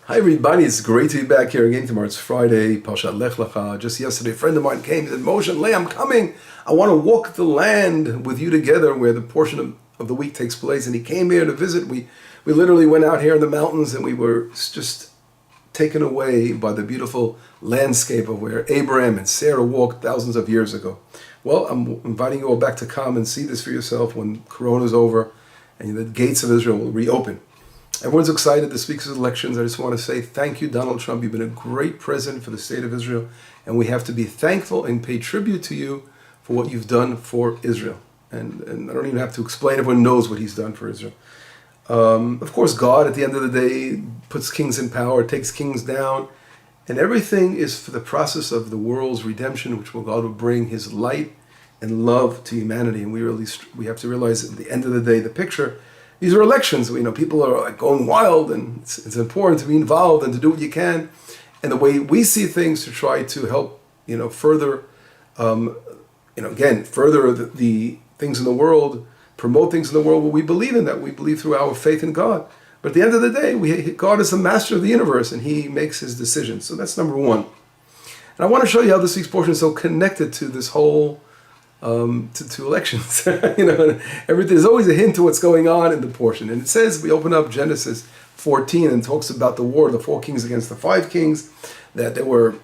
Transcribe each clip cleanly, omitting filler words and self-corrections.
Hi everybody, it's great to be back here again. Tomorrow it's Friday, Parashat Lech. Just yesterday a friend of mine came and said, Moshe, Lech, I'm coming. I want to walk the land with you together where the portion of the week takes place. And he came here to visit. We literally went out here in the mountains and we were just taken away by the beautiful landscape of where Abraham and Sarah walked thousands of years ago. Well, I'm inviting you all back to come and see this for yourself when Corona is over and the gates of Israel will reopen. Everyone's excited this week's elections. I just want to say thank you, Donald Trump. You've been a great president for the state of Israel, and we have to be thankful and pay tribute to you for what you've done for Israel. And I don't even have to explain. Everyone knows what he's done for Israel. Of course, God, at the end of the day, puts kings in power, takes kings down, and everything is for the process of the world's redemption, which God will bring his light and love to humanity. And we have to realize at the end of the day, the picture. These are elections. People are going wild, and it's important to be involved and to do what you can. And the way we see things to try to help, further, further the things in the world, promote things in the world where we believe in that. We believe through our faith in God. But at the end of the day, God is the master of the universe, and he makes his decisions. So that's number one. And I want to show you how this week's portion is so connected to this whole to elections. There's always a hint to what's going on in the portion. And it says, we open up Genesis 14 and talks about the war of the 4 kings against the 5 kings, that there was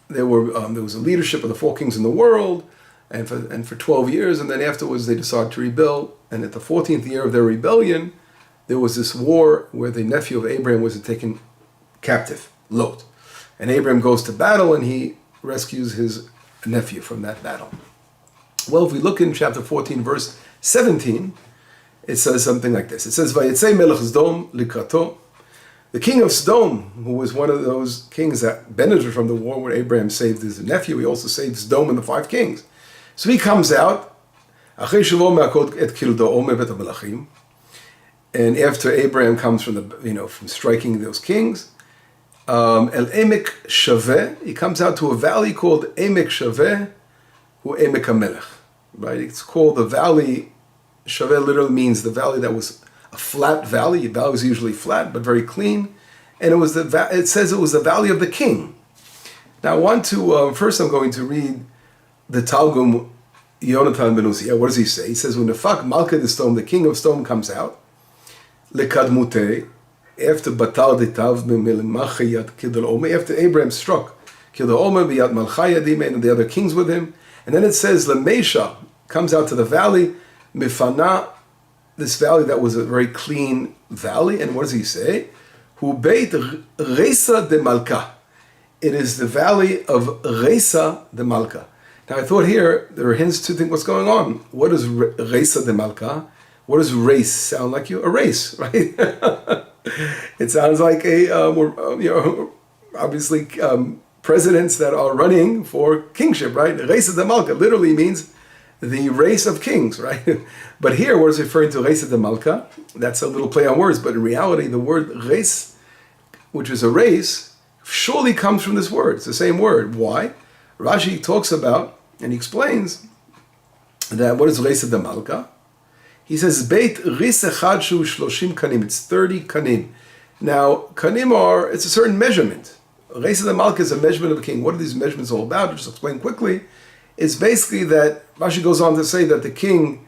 a leadership of the 4 kings in the world, and for 12 years, and then afterwards they decided to rebel. And at the 14th year of their rebellion, there was this war where the nephew of Abraham was taken captive, Lot. And Abraham goes to battle and he rescues his nephew from that battle. Well, if we look in chapter 14, verse 17, it says something like this. It says, Vayetzei melech Sdom likrato. The king of Sdom, who was one of those kings that benefited from the war where Abraham saved his nephew, he also saved Sdom and the 5 kings. So he comes out, and after Abraham comes from from striking those kings, El Emek Shaveh, he comes out to a valley called Emek Shaveh, who Emek HaMelech. Right, it's called the valley. Shaveh literally means the valley that was a flat valley. The valley was usually flat, but very clean. And it says it was the valley of the king. Now I want to, first I'm going to read the Targum Yonatan ben Uzziah. What does he say? He says, when Nefak Malka de Sdom, the king of Sdom, comes out, Lekadmute, after Batal Detav Machayat Kidal Omer, after Abraham struck Kidal Omer, Biyat Malchayad, and the other kings with him. And then it says, Lemesha comes out to the valley, Mifana, this valley that was a very clean valley. And what does he say? Hu Beit Reisa de Malka. It is the valley of Reisa de Malka. Now I thought here, there are hints to think what's going on. What is Reisa de Malka? What does race sound like? A race, right? It sounds like obviously, presidents that are running for kingship, right? Reisa de Malka literally means the race of kings, right? But here, what is referring to Reisa de Malka? That's a little play on words, but in reality, the word res, which is a race, surely comes from this word. It's the same word. Why? Rashi talks about, and he explains, that what is Reisa de Malka? He says, Beit ris echad shu shloshim kanim. It's 30 kanim. Now, kanim it's a certain measurement. Reisa de Malka is a measurement of a king. What are these measurements all about? Just explain quickly. It's basically that Rashi goes on to say that the king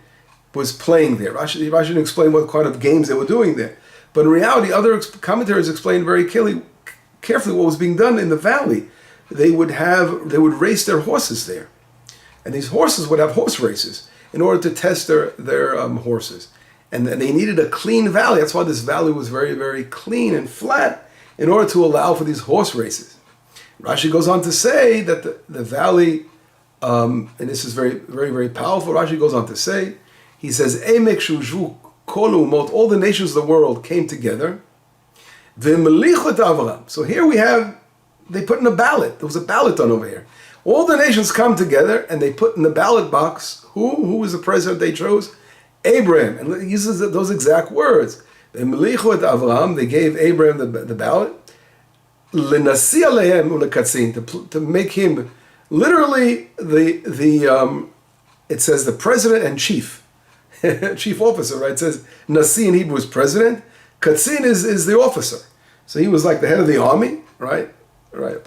was playing there. Rashi didn't explain what kind of games they were doing there. But in reality, other commentaries explain very carefully what was being done in the valley. They would race their horses there. And these horses would have horse races in order to test their horses. And they needed a clean valley. That's why this valley was very, very clean and flat, in order to allow for these horse races. Rashi goes on to say that the valley, and this is very, very, very powerful. Rashi goes on to say, he says, Emek shuju kol umot, all the nations of the world came together. V'melichet Avraham. So here they put in a ballot. There was a ballot done over here. All the nations come together and they put in the ballot box, who was the president they chose? Abraham. And he uses those exact words. They gave Abraham the ballot, to make him literally it says the president and chief officer, right? It says Nasi in Hebrew is president, Katzin is the officer. So he was like the head of the army, right? Right.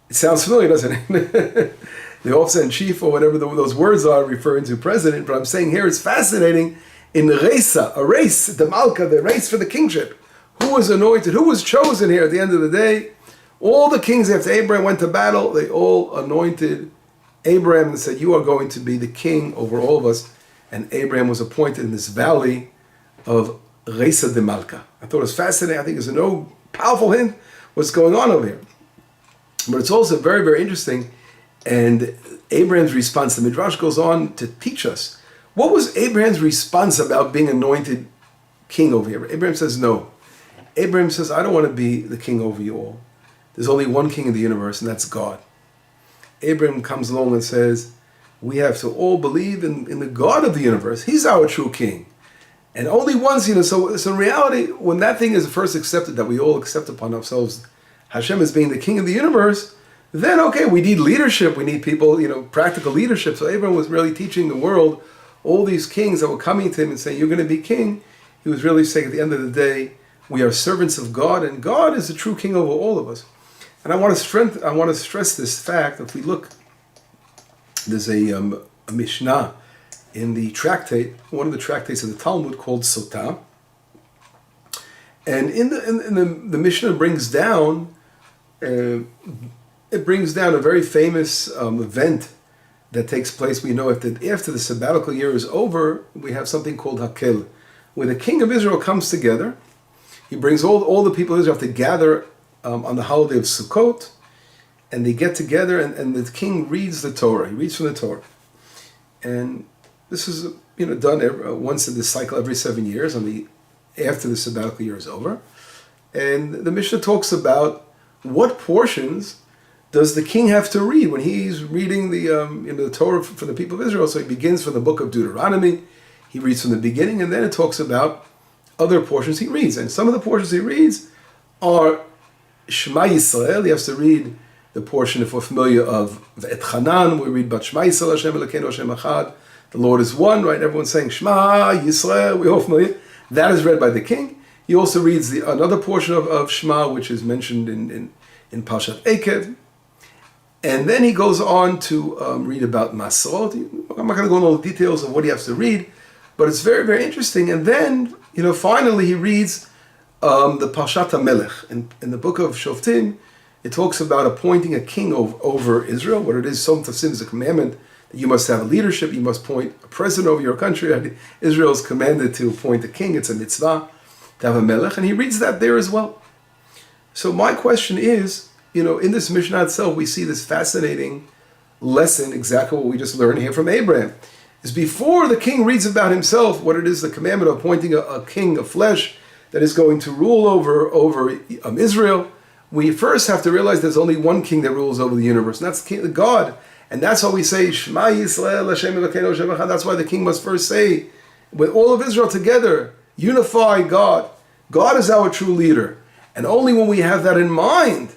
It sounds familiar, doesn't it? The officer in chief, or whatever those words are, referring to president. But I'm saying here it's fascinating. In Reisa, a race, the Malka, the race for the kingship. Who was anointed? Who was chosen here at the end of the day? All the kings after Abraham went to battle, they all anointed Abraham and said, you are going to be the king over all of us. And Abraham was appointed in this valley of Reisa de Malka. I thought it was fascinating. I think it's a no powerful hint what's going on over here. But it's also very, very interesting. And Abraham's response, the Midrash goes on to teach us. What was Abraham's response about being anointed king over here? Abraham says, no. Abraham says, I don't want to be the king over you all. There's only one king in the universe, and that's God. Abraham comes along and says, we have to all believe in the God of the universe. He's our true king. And only once, so in reality, when that thing is first accepted, that we all accept upon ourselves, Hashem as being the king of the universe, then okay, we need leadership. We need people, practical leadership. So Abraham was really teaching the world, all these kings that were coming to him and saying, you're going to be king. He was really saying at the end of the day, we are servants of God, and God is the true king over all of us. And I want to stress this fact. If we look, there's a Mishnah in the tractate, one of the tractates of the Talmud called Sotah. And in the Mishnah brings down, a very famous event that takes place. We know after the sabbatical year is over, we have something called Aquil, where the king of Israel comes together. He brings all the people of Israel to gather on the holiday of Sukkot, and they get together, and the king reads the Torah. He reads from the Torah. And this is done once in this cycle every 7 years after the sabbatical year is over. And the Mishnah talks about what portions does the king have to read when he's reading the Torah for the people of Israel. So he begins from the book of Deuteronomy. He reads from the beginning, and then it talks about other portions he reads. And some of the portions he reads are Shema Yisrael. He has to read the portion, if we're familiar, of Ve'et Chanan. We read Bat Shema Yisrael, Hashem Elokeinu, Hashem Echad. The Lord is one, right? Everyone's saying Shema Yisrael. We're all familiar. That is read by the king. He also reads another portion of Shema, which is mentioned in Parashat Aquil. And then he goes on to read about Masrot. I'm not going to go into all the details of what he has to read, but it's very, very interesting. And then, finally he reads the Parashat HaMelech. In the book of Shoftim, it talks about appointing a king over Israel. What it is, Som Tafsim is a commandment that you must have a leadership, you must appoint a president over your country. Israel is commanded to appoint a king. It's a mitzvah to have a melech, and he reads that there as well. So my question is, in this Mishnah itself, we see this fascinating lesson, exactly what we just learned here from Abraham. Is before the king reads about himself, what it is, the commandment of appointing a king of flesh that is going to rule over Israel, we first have to realize there's only one king that rules over the universe, and that's the king, God. And that's why we say, Shema Yisrael, Hashem Elokeinu, Hashem Echad. That's why the king must first say, with all of Israel together, unify God. God is our true leader. And only when we have that in mind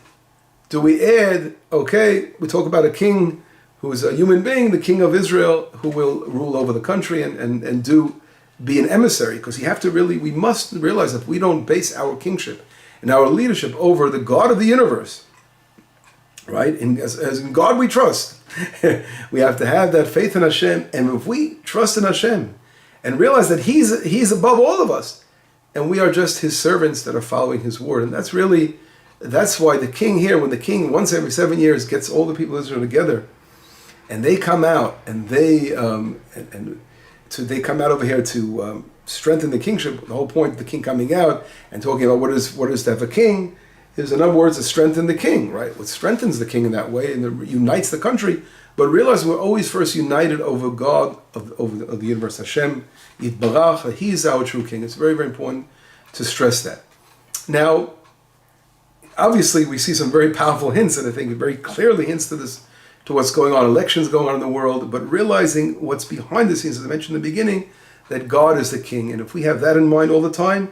do we add, we talk about a king who is a human being, the king of Israel, who will rule over the country and be an emissary. Because we must realize that we don't base our kingship and our leadership over the God of the universe, right? As in God we trust. We have to have that faith in Hashem. And if we trust in Hashem and realize that He's above all of us, and we are just His servants that are following His word. And that's why the king here, when the king once every 7 years gets all the people of Israel together, and they come out and they come out over here to strengthen the kingship. The whole point of the king coming out and talking about what is to have a king is, in other words, to strengthen the king, right? What strengthens the king in that way and unites the country. But realize we're always first united over God of the universe, Hashem Yitbarach. He's our true king. It's very, very important to stress that. Now, obviously, we see some very powerful hints, and I think it very clearly hints to what's going on, elections going on in the world, but realizing what's behind the scenes, as I mentioned in the beginning, that God is the king. And if we have that in mind all the time,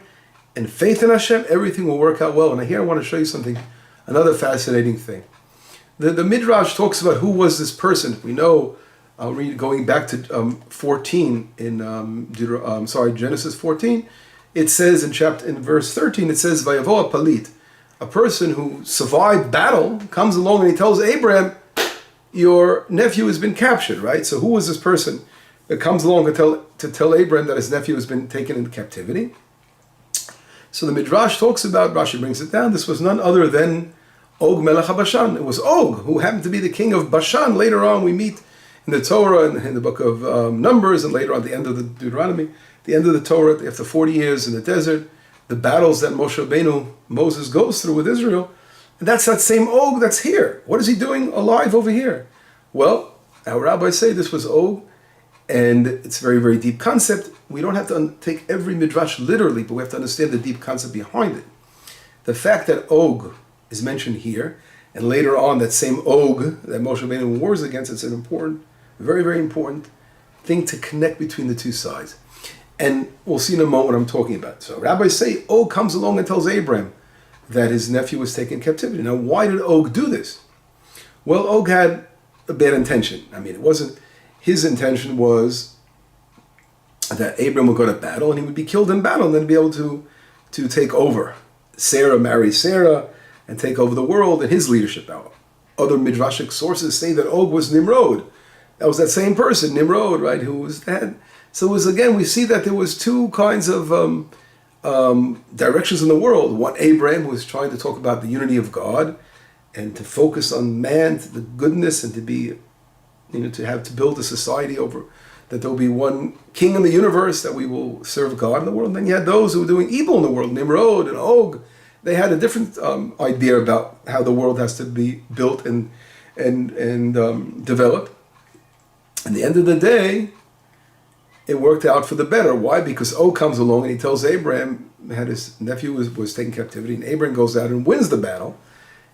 and faith in Hashem, everything will work out well. And here I want to show you something, another fascinating thing. The Midrash talks about who was this person. We know, I'll read going back to 14 in Genesis 14. It says in verse 13, it says, "Vayavo palit." a person who survived battle comes along and he tells Abraham, your nephew has been captured, right? So who was this person that comes along to tell Abraham that his nephew has been taken into captivity? So the Midrash talks about, Rashi brings it down, this was none other than Og Melech HaBashan. It was Og, who happened to be the king of Bashan. Later on we meet in the Torah, in the book of Numbers, and later on at the end of the Deuteronomy, the end of the Torah, after 40 years in the desert, the battles that Moses goes through with Israel, and that's that same Og that's here. What is he doing alive over here? Well, our rabbis say this was Og, and it's a very, very deep concept. We don't have to take every midrash literally, but we have to understand the deep concept behind it. The fact that Og is mentioned here, and later on that same Og that Moshe Rabbeinu wars against, it's an important, very, very important thing to connect between the two sides. And we'll see in a moment what I'm talking about. So rabbis say Og comes along and tells Abraham that his nephew was taken in captivity. Now, why did Og do this? Well, Og had a bad intention. I mean, it wasn't, his intention was that Abraham would go to battle and he would be killed in battle and then be able to take over. Sarah marry Sarah and take over the world and his leadership. Now, other midrashic sources say that Og was Nimrod. That was that same person, Nimrod, right, who was that. So it was, again, we see that there was two kinds of directions in the world. One, Abraham, who was trying to talk about the unity of God and to focus on man, the goodness, and to be, to build a society over, that there will be one king in the universe, that we will serve God in the world. And then you had those who were doing evil in the world, Nimrod and Og. They had a different idea about how the world has to be built and developed. At the end of the day, it worked out for the better. Why? Because Og comes along and he tells Abraham that his nephew was taken captivity, and Abraham goes out and wins the battle,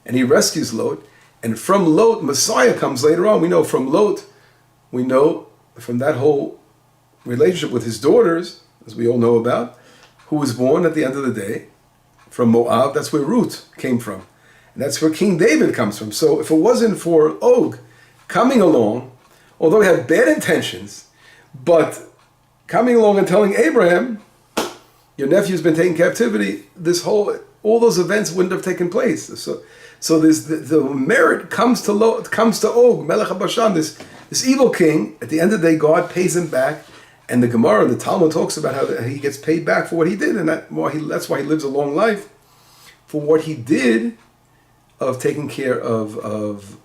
and he rescues Lot. And from Lot, Messiah comes later on. We know from Lot, we know from that whole relationship with his daughters, as we all know about, who was born at the end of the day from Moab. That's where Ruth came from. And that's where King David comes from. So if it wasn't for Og coming along, although he had bad intentions, but coming along and telling Abraham, your nephew's been taken captivity, all those events wouldn't have taken place. So the merit comes to Og, Melech HaBashan, this evil king. At the end of the day, God pays him back, and the Gemara, the Talmud talks about how he gets paid back for what he did, and that's why he lives a long life, for what he did of taking care of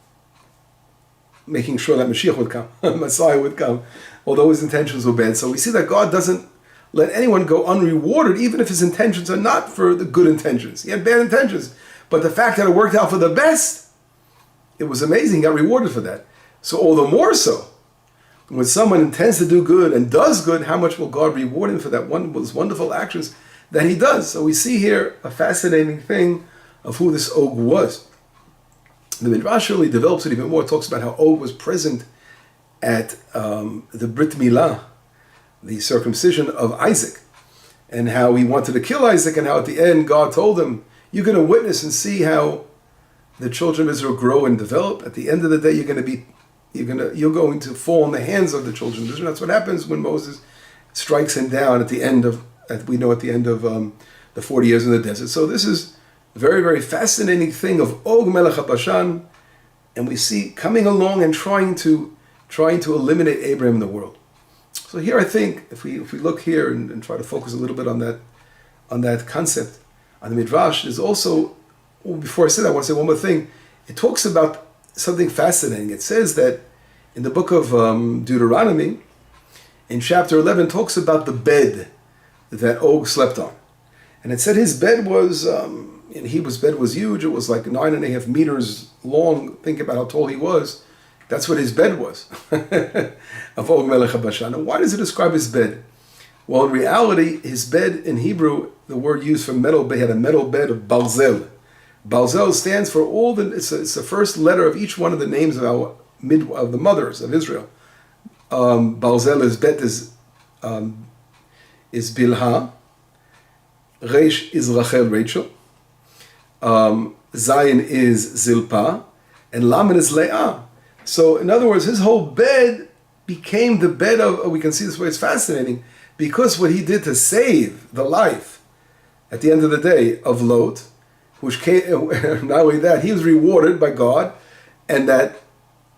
making sure that Mashiach would come, Messiah would come, although his intentions were bad. So we see that God doesn't let anyone go unrewarded, even if his intentions are not for the good intentions. He had bad intentions. But the fact that it worked out for the best, it was amazing. He got rewarded for that. So all the more so, when someone intends to do good and does good, how much will God reward him for those wonderful actions that he does? So we see here a fascinating thing of who this Og was. The Midrash really develops it even more. It talks about how Og was present at the Brit Milah, the circumcision of Isaac, and how he wanted to kill Isaac, and how at the end God told him, you're going to witness and see how the children of Israel grow and develop. At the end of the day, you're going to fall in the hands of the children of Israel. That's what happens when Moses strikes him down at the end of the 40 years in the desert. So this is a very, very fascinating thing of Og Melech HaBashan, and we see coming along and trying to eliminate Abraham in the world. So here I think, if we look here and try to focus a little bit on that concept, on the Midrash, there's also, before I say that, I want to say one more thing. It talks about something fascinating. It says that in the book of Deuteronomy, in chapter 11, talks about the bed that Og slept on. And it said his bed was, bed was huge. It was like 9.5 meters long. Think about how tall he was. That's what his bed was, of Og Melech HaBashan. And why does it describe his bed? Well, in reality, his bed in Hebrew, the word used for metal bed, had a metal bed of Balzel. Balzel stands for it's the first letter of each one of the names of the mothers of Israel. Balzel is Bet is Bilhah. Resh is Rachel. Zayin is Zilpah. And Lamed is Leah. So, in other words, his whole bed became the bed of, we can see this way, it's fascinating, because what he did to save the life, at the end of the day, of Lot, which came, not only that, he was rewarded by God, and that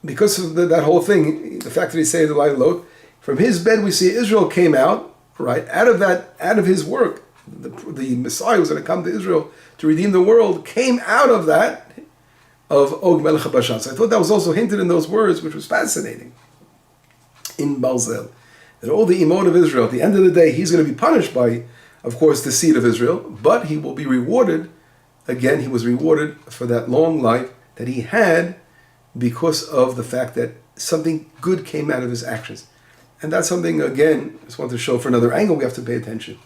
because of that whole thing, the fact that he saved the life of Lot, from his bed we see Israel came out, right, out of his work. The Messiah was going to come to Israel to redeem the world, came out of that, of Og Melech Bashan. So I thought that was also hinted in those words, which was fascinating. In Balzel, that all the Imot of Israel, at the end of the day, he's going to be punished by, of course, the seed of Israel, but he will be rewarded. Again, he was rewarded for that long life that he had because of the fact that something good came out of his actions. And that's something, again, I just want to show for another angle we have to pay attention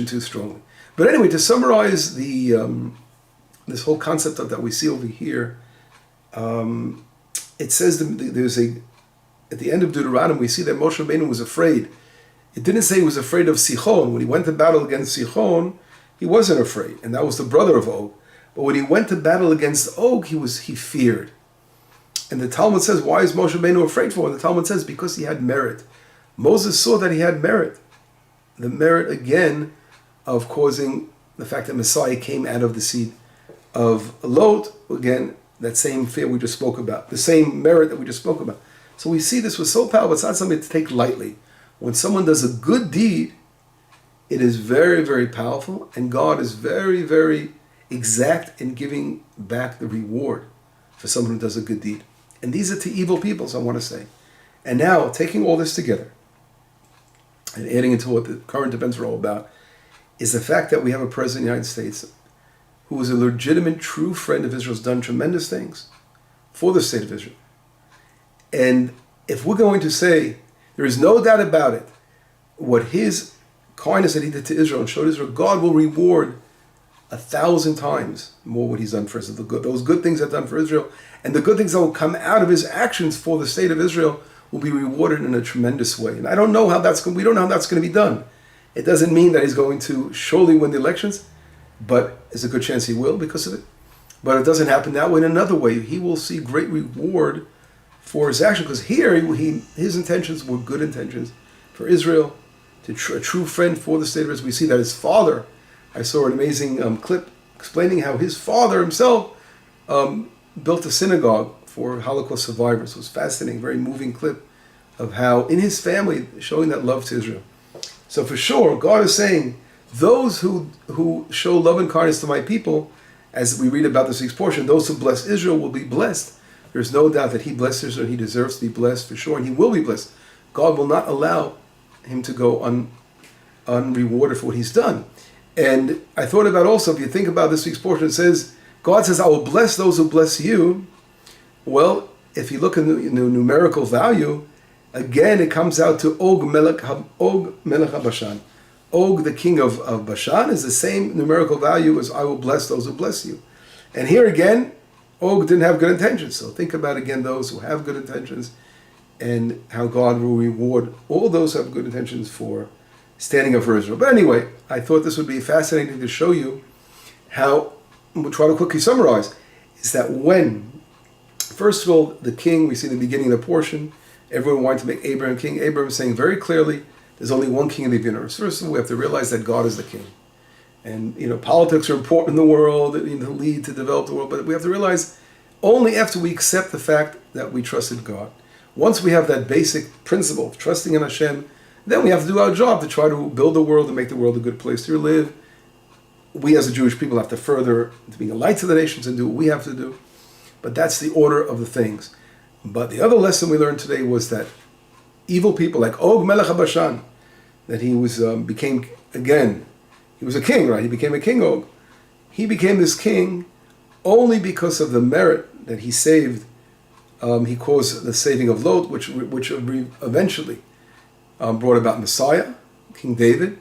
to strongly. But anyway, to summarize this whole concept of that we see over here, it says at the end of Deuteronomy, we see that Moshe Rabbeinu was afraid. It didn't say he was afraid of Sichon. When he went to battle against Sichon, he wasn't afraid, and that was the brother of Og. But when he went to battle against Og, he feared. And the Talmud says, why is Moshe Rabbeinu afraid for? And the Talmud says, because he had merit. Moses saw that he had merit. The merit, again, of causing the fact that Messiah came out of the seed of Lot, again, that same fear we just spoke about, the same merit that we just spoke about. So we see this was so powerful. It's not something to take lightly. When someone does a good deed, it is very, very powerful, and God is very, very exact in giving back the reward for someone who does a good deed. And these are to evil people, so I want to say. And now, taking all this together, and adding into what the current events are all about, is the fact that we have a president of the United States who is a legitimate, true friend of Israel, has done tremendous things for the state of Israel. And if we're going to say, there is no doubt about it, what his kindness that he did to Israel and showed Israel, God will reward 1,000 times more what he's done for Israel. Those good things that done for Israel, and the good things that will come out of his actions for the state of Israel will be rewarded in a tremendous way. And I don't know how we don't know how that's going to be done. It doesn't mean that he's going to surely win the elections, but there's a good chance he will because of it. But it doesn't happen that way. In another way, he will see great reward for his action, because here his intentions were good intentions for Israel, a true friend for the state of Israel. We see that his father, I saw an amazing clip explaining how his father himself built a synagogue for Holocaust survivors. It was fascinating, very moving clip of how in his family showing that love to Israel. So for sure, God is saying, those who show love and kindness to my people, as we read about this week's portion, those who bless Israel will be blessed. There's no doubt that he blessed Israel, he deserves to be blessed for sure, and he will be blessed. God will not allow him to go unrewarded for what he's done. And I thought about also, if you think about this week's portion, it says, God says, I will bless those who bless you. Well, if you look in the numerical value, again, it comes out to Og Melech Bashan. Og, the king of Bashan, is the same numerical value as I will bless those who bless you. And here again, Og didn't have good intentions. So think about again those who have good intentions and how God will reward all those who have good intentions for standing up for Israel. But anyway, I thought this would be fascinating to show you how, we'll try to quickly summarize, is that when, first of all, the king, we see in the beginning of the portion, everyone wanted to make Abraham king. Abraham is saying very clearly, there's only one king of the universe. First of all, we have to realize that God is the king. And, politics are important in the world, to lead, to develop the world, but we have to realize only after we accept the fact that we trusted God. Once we have that basic principle of trusting in Hashem, then we have to do our job to try to build the world and make the world a good place to live. We as a Jewish people have to further to being a light to the nations and do what we have to do. But that's the order of the things. But the other lesson we learned today was that evil people like Og Melech Bashan, that he was became again, he was a king, right? He became a king Og. He became this king only because of the merit that he saved. He caused the saving of Lot, which eventually brought about Messiah, King David,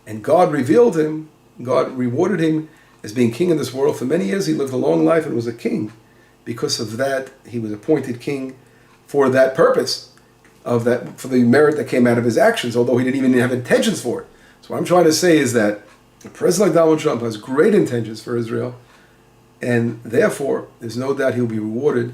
and God revealed him. God rewarded him as being king in this world. For many years he lived a long life and was a king. Because of that, he was appointed king for that purpose, for the merit that came out of his actions, although he didn't even have intentions for it. So what I'm trying to say is that a president like Donald Trump has great intentions for Israel, and therefore there's no doubt he'll be rewarded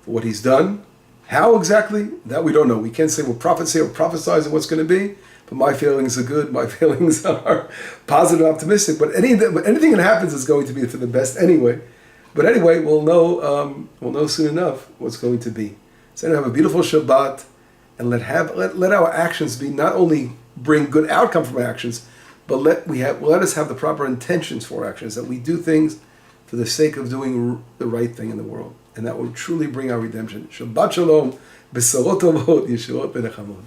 for what he's done, How exactly? That we don't know. We can't say what prophets say or prophesize what's going to be, but my feelings are good. My feelings are positive, optimistic. But anything that happens is going to be for the best anyway. But anyway, we'll know soon enough what's going to be. So have a beautiful Shabbat, and let our actions be not only bring good outcome from our actions, but let us have the proper intentions for our actions, that we do things for the sake of doing the right thing in the world. And that will truly bring our redemption. Shabbat Shalom, Besarot Tovot, Yeshurot Benechamot.